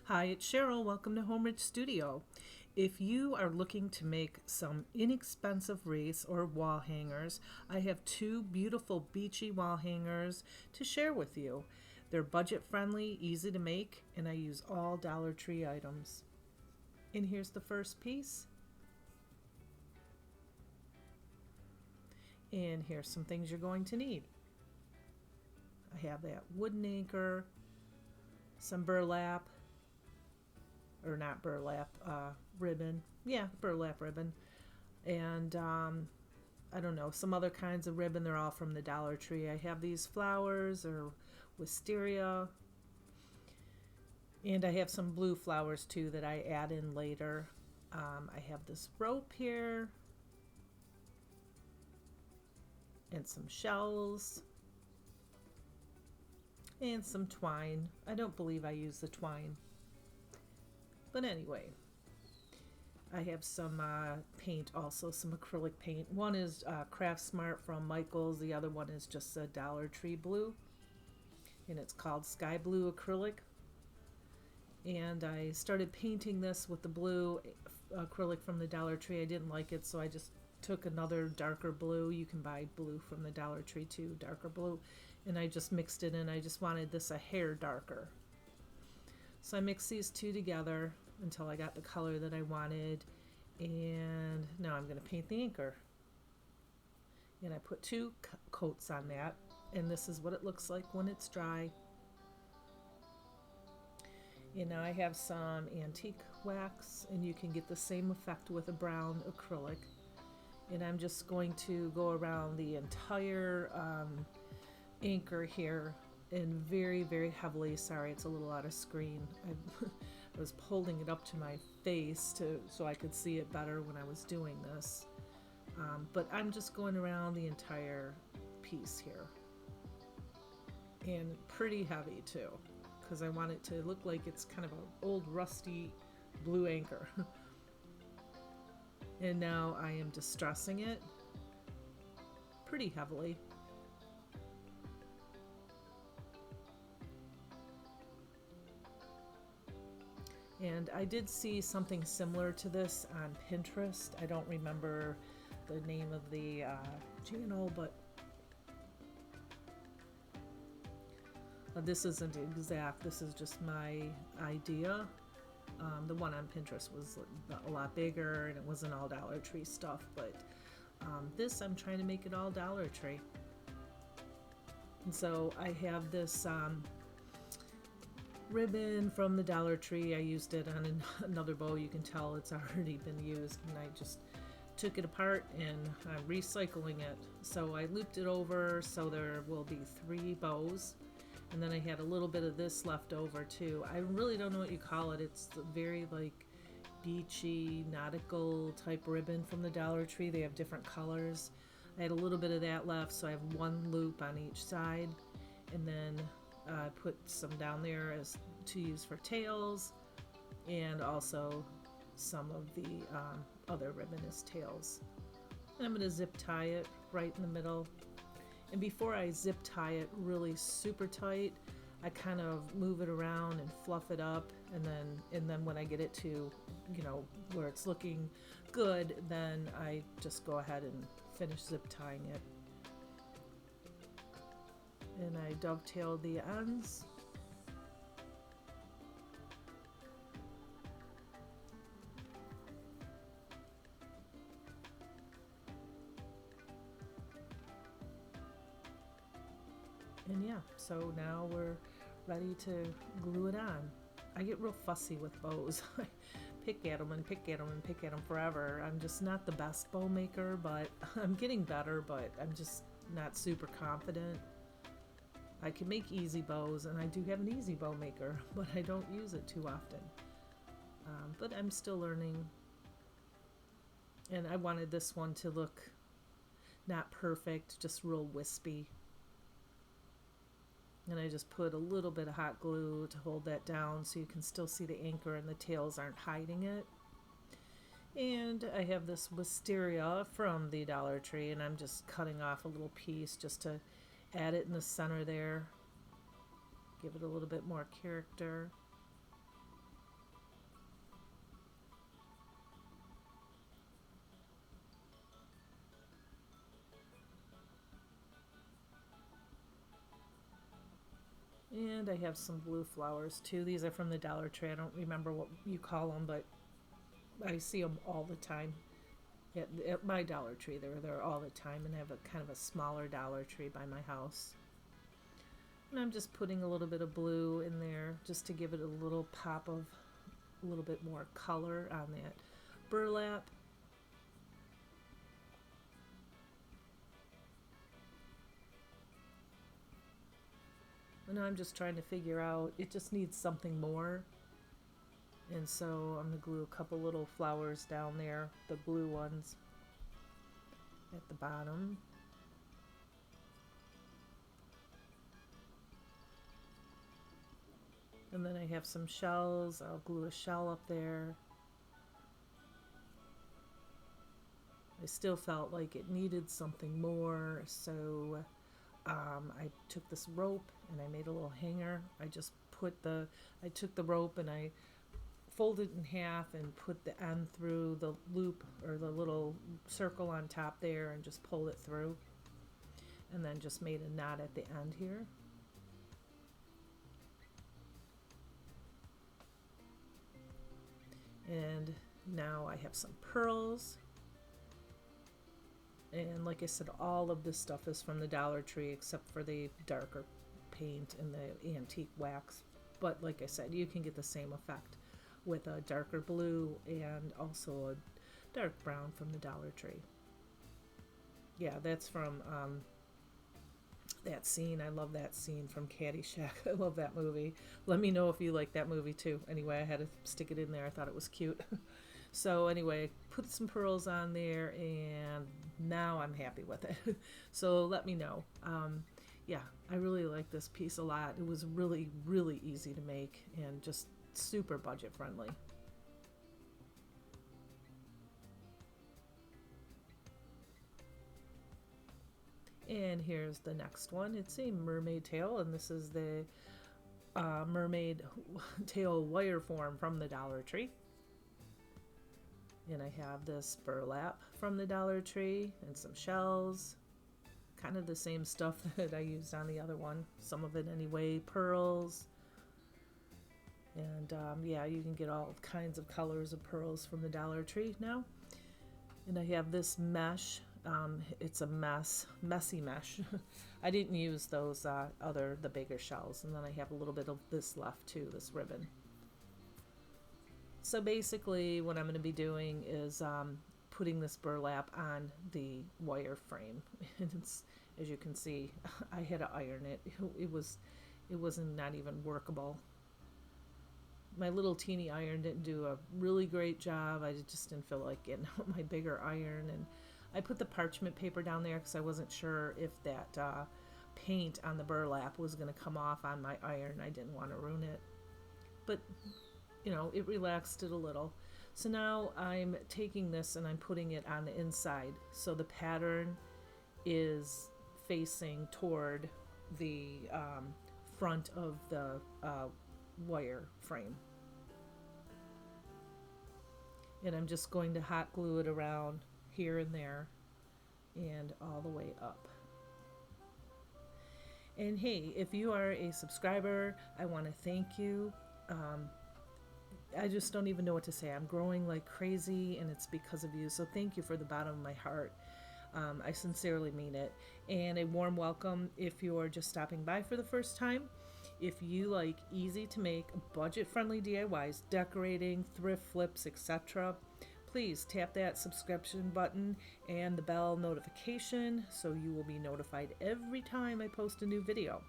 Hi, it's Cheryl. Welcome to Homeridge Studio. If you are looking to make some inexpensive wreaths or wall hangers, I have two beautiful beachy wall hangers to share with you. They're budget friendly, easy to make, and I use all Dollar Tree items. And here's the first piece. And here's some things you're going to need. I have that wooden anchor, some burlap, or not burlap, ribbon. Yeah, burlap ribbon. And I don't know, some other kinds of ribbon. They're all from the Dollar Tree. I have these flowers or wisteria. And I have some blue flowers too that I add in later. I have this rope here. And some shells. And some twine. I don't believe I use the twine. But anyway, I have some paint also, some acrylic paint. One is Craft Smart from Michaels. The other one is just a Dollar Tree blue. And it's called Sky Blue Acrylic. And I started painting this with the blue acrylic from the Dollar Tree. I didn't like it, so I just took another darker blue. You can buy blue from the Dollar Tree too, darker blue. And I just mixed it in. I just wanted this a hair darker. So I mixed these two together until I got the color that I wanted. And now I'm going to paint the anchor. And I put two coats on that. And this is what it looks like when it's dry. And now I have some antique wax. And you can get the same effect with a brown acrylic. And I'm just going to go around the entire anchor here. And very, very heavily, sorry, it's a little out of screen. I was holding it up to my face so I could see it better when I was doing this. But I'm just going around the entire piece here. And pretty heavy too, because I want it to look like it's kind of an old rusty blue anchor. And now I am distressing it pretty heavily. And I did see something similar to this on Pinterest. I don't remember the name of the channel, but this isn't exact. This is just my idea. The one on Pinterest was a lot bigger and it wasn't all Dollar Tree stuff, but this I'm trying to make it all Dollar Tree. And so I have this ribbon from the Dollar Tree. I used it on another bow. You can tell it's already been used, and I just took it apart and I'm recycling it. So I looped it over so there will be 3 bows, and then I had a little bit of this left over too. I really don't know what you call it. It's very like beachy nautical type ribbon from the Dollar Tree. They have different colors. I had a little bit of that left, so I have 1 loop on each side, and then put some down there as to use for tails, and also some of the other ribbon as tails. And I'm going to zip tie it right in the middle. And before I zip tie it really super tight, I kind of move it around and fluff it up, and then when I get it to, where it's looking good, then I just go ahead and finish zip tying it. And I dovetailed the ends. And yeah, so now we're ready to glue it on. I get real fussy with bows. I pick at them and pick at them and pick at them forever. I'm just not the best bow maker, but I'm getting better, but I'm just not super confident. I can make easy bows, and I do have an easy bow maker, but I don't use it too often. But I'm still learning. And I wanted this one to look not perfect, just real wispy. And I just put a little bit of hot glue to hold that down so you can still see the anchor and the tails aren't hiding it. And I have this wisteria from the Dollar Tree, and I'm just cutting off a little piece just to add it in the center there. Give it a little bit more character. And I have some blue flowers too. These are from the Dollar Tree. I don't remember what you call them, but I see them all the time at my Dollar Tree. They're there all the time, and I have a kind of a smaller Dollar Tree by my house. And I'm just putting a little bit of blue in there just to give it a little pop of a little bit more color on that burlap. And I'm just trying to figure out, it just needs something more. And so I'm going to glue a couple little flowers down there, the blue ones at the bottom. And then I have some shells. I'll glue a shell up there. I still felt like it needed something more, so I took this rope and I made a little hanger. I took the rope and I folded it in half and put the end through the loop or the little circle on top there and just pulled it through. And then just made a knot at the end here. And now I have some pearls. And like I said, all of this stuff is from the Dollar Tree except for the darker paint and the antique wax. But like I said, you can get the same effect with a darker blue and also a dark brown from the Dollar Tree. Yeah, that's from that scene. I love that scene from Caddyshack. I love that movie. Let me know if you like that movie too. Anyway, I had to stick it in there. I thought it was cute. So anyway, put some pearls on there and now I'm happy with it. So let me know. Yeah, I really like this piece a lot. It was really, really easy to make and just super budget friendly. And here's the next one. It's a mermaid tail, and this is the mermaid tail wire form from the Dollar Tree. And I have this burlap from the Dollar Tree and some shells. Kind of the same stuff that I used on the other one. Some of it anyway, pearls. And yeah, you can get all kinds of colors of pearls from the Dollar Tree now. And I have this mesh. It's a messy mesh. I didn't use those the bigger shells. And then I have a little bit of this left too, this ribbon. So basically what I'm going to be doing is putting this burlap on the wire frame. And it's, as you can see, I had to iron it. It wasn't not even workable. My little teeny iron didn't do a really great job. I just didn't feel like getting out my bigger iron. And I put the parchment paper down there because I wasn't sure if that paint on the burlap was going to come off on my iron. I didn't want to ruin it. But you know, it relaxed it a little. So now I'm taking this and I'm putting it on the inside. So the pattern is facing toward the front of the wire frame. And I'm just going to hot glue it around here and there and all the way up. And hey, if you are a subscriber, I want to thank you. I just don't even know what to say. I'm growing like crazy and it's because of you. So thank you for the bottom of my heart. I sincerely mean it. And a warm welcome if you're just stopping by for the first time. If you like easy to make, budget-friendly DIYs, decorating, thrift flips, etc., please tap that subscription button and the bell notification so you will be notified every time I post a new video.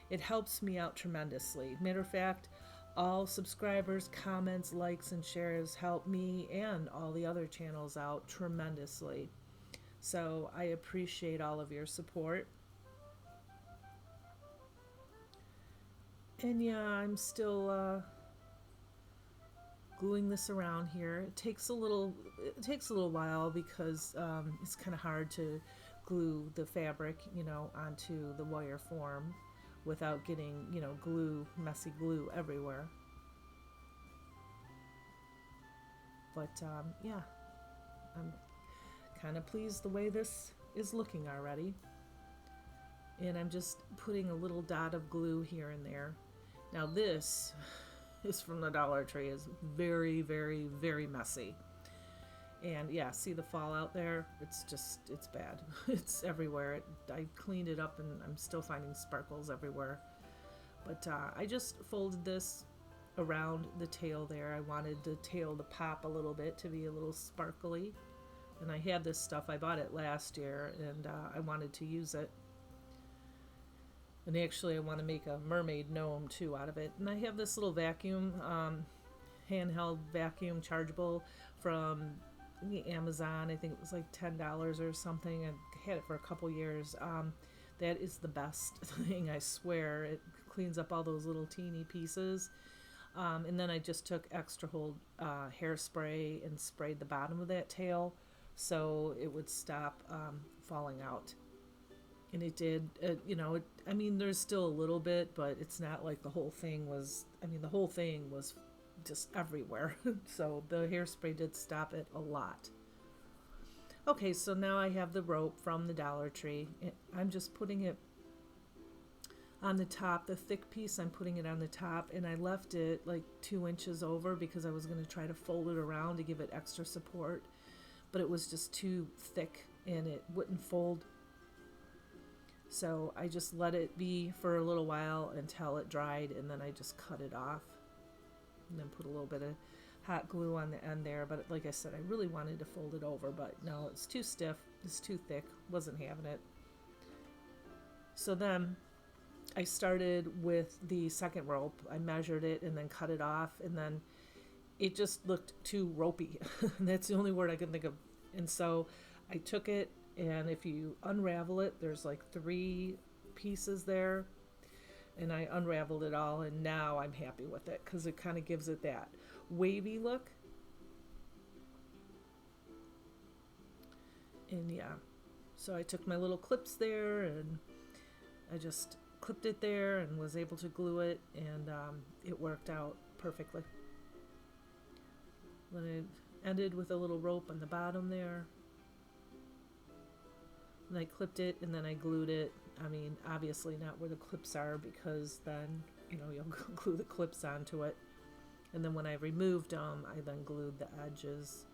It helps me out tremendously. Matter of fact, all subscribers, comments, likes, and shares help me and all the other channels out tremendously. So I appreciate all of your support. And yeah, I'm still gluing this around here. It takes a little while because it's kind of hard to glue the fabric, you know, onto the wire form without getting, you know, messy glue everywhere. But yeah, I'm kind of pleased the way this is looking already. And I'm just putting a little dot of glue here and there. Now this is from the Dollar Tree. Is very, very, very messy. And yeah, see the fallout there? It's bad. It's everywhere. I cleaned it up and I'm still finding sparkles everywhere. But I just folded this around the tail there. I wanted the tail to pop a little bit, to be a little sparkly. And I had this stuff, I bought it last year, and I wanted to use it. And actually I want to make a mermaid gnome too out of it. And I have this little vacuum, handheld vacuum chargeable from Amazon. I think it was like $10 or something. I had it for a couple years. That is the best thing, I swear. It cleans up all those little teeny pieces. And then I just took extra hold hairspray and sprayed the bottom of that tail so it would stop falling out. And it did, I mean, there's still a little bit, but it's not like the whole thing was, the whole thing was just everywhere. So the hairspray did stop it a lot. Okay, so now I have the rope from the Dollar Tree. I'm just putting it on the top, the thick piece, I'm putting it on the top, and I left it like 2 inches over because I was going to try to fold it around to give it extra support, but it was just too thick and it wouldn't fold. So I just let it be for a little while until it dried, and then I just cut it off and then put a little bit of hot glue on the end there. But like I said, I really wanted to fold it over, but no, it's too stiff, it's too thick, wasn't having it. So then I started with the second rope. I measured it and then cut it off, and then it just looked too ropey. That's the only word I could think of. And so I took it, and if you unravel it, there's like 3 pieces there, and I unraveled it all, and now I'm happy with it because it kind of gives it that wavy look. And yeah, so I took my little clips there and I just clipped it there and was able to glue it, and it worked out perfectly. Then it ended with a little rope on the bottom there, and I clipped it and then I glued it. I mean, obviously not where the clips are, because then you'll glue the clips onto it. And then when I removed them, I then glued the edges.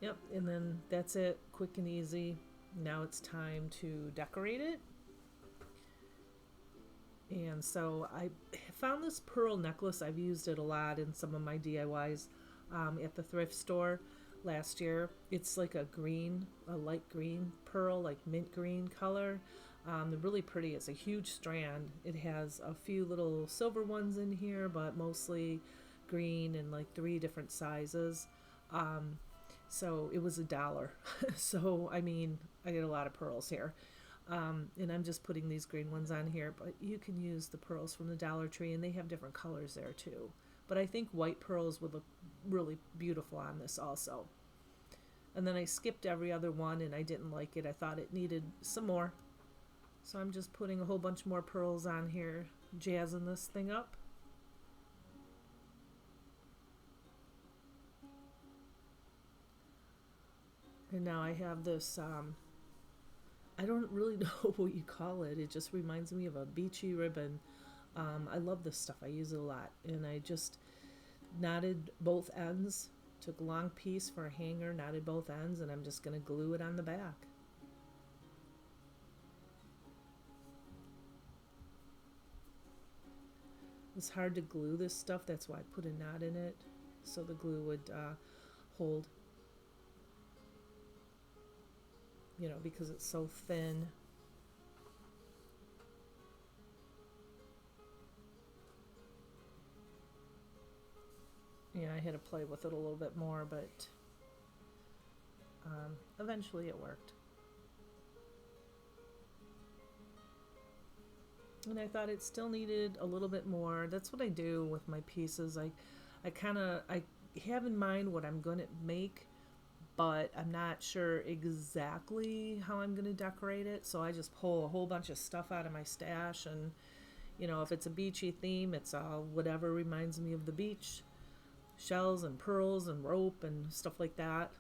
Yep, and then that's it, quick and easy. Now it's time to decorate it. And so I found this pearl necklace. I've used it a lot in some of my DIYs at the thrift store last year. It's like a light green pearl, like mint green color. They're really pretty. It's a huge strand. It has a few little silver ones in here, but mostly green and like 3 different sizes. So it was $1. So, I mean, I get a lot of pearls here. And I'm just putting these green ones on here, but you can use the pearls from the Dollar Tree, and they have different colors there too. But I think white pearls would look really beautiful on this also. And then I skipped every other one, and I didn't like it. I thought it needed some more. So I'm just putting a whole bunch more pearls on here, jazzing this thing up. And now I have this, I don't really know what you call it. It just reminds me of a beachy ribbon. I love this stuff. I use it a lot. And I just knotted both ends, took a long piece for a hanger, knotted both ends, and I'm just going to glue it on the back. It's hard to glue this stuff. That's why I put a knot in it, so the glue would hold. Because it's so thin. Yeah, I had to play with it a little bit more, but eventually it worked. And I thought it still needed a little bit more. That's what I do with my pieces. I have in mind what I'm going to make, but I'm not sure exactly how I'm going to decorate it. So I just pull a whole bunch of stuff out of my stash, and if it's a beachy theme, it's all whatever reminds me of the beach. Shells and pearls and rope and stuff like that.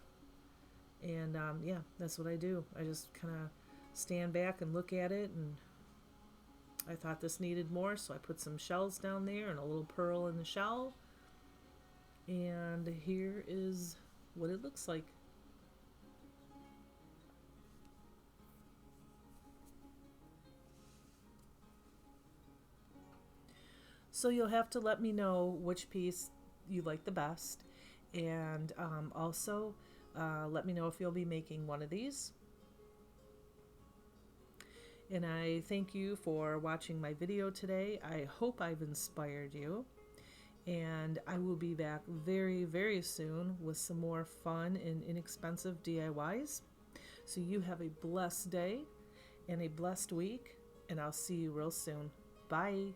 And yeah, that's what I do. I just kind of stand back and look at it, and I thought this needed more, so I put some shells down there and a little pearl in the shell. And here is what it looks like. So you'll have to let me know which piece you like the best, and also let me know if you'll be making one of these. And I thank you for watching my video today. I hope I've inspired you, and I will be back very, very soon with some more fun and inexpensive DIYs. So you have a blessed day and a blessed week, and I'll see you real soon. Bye.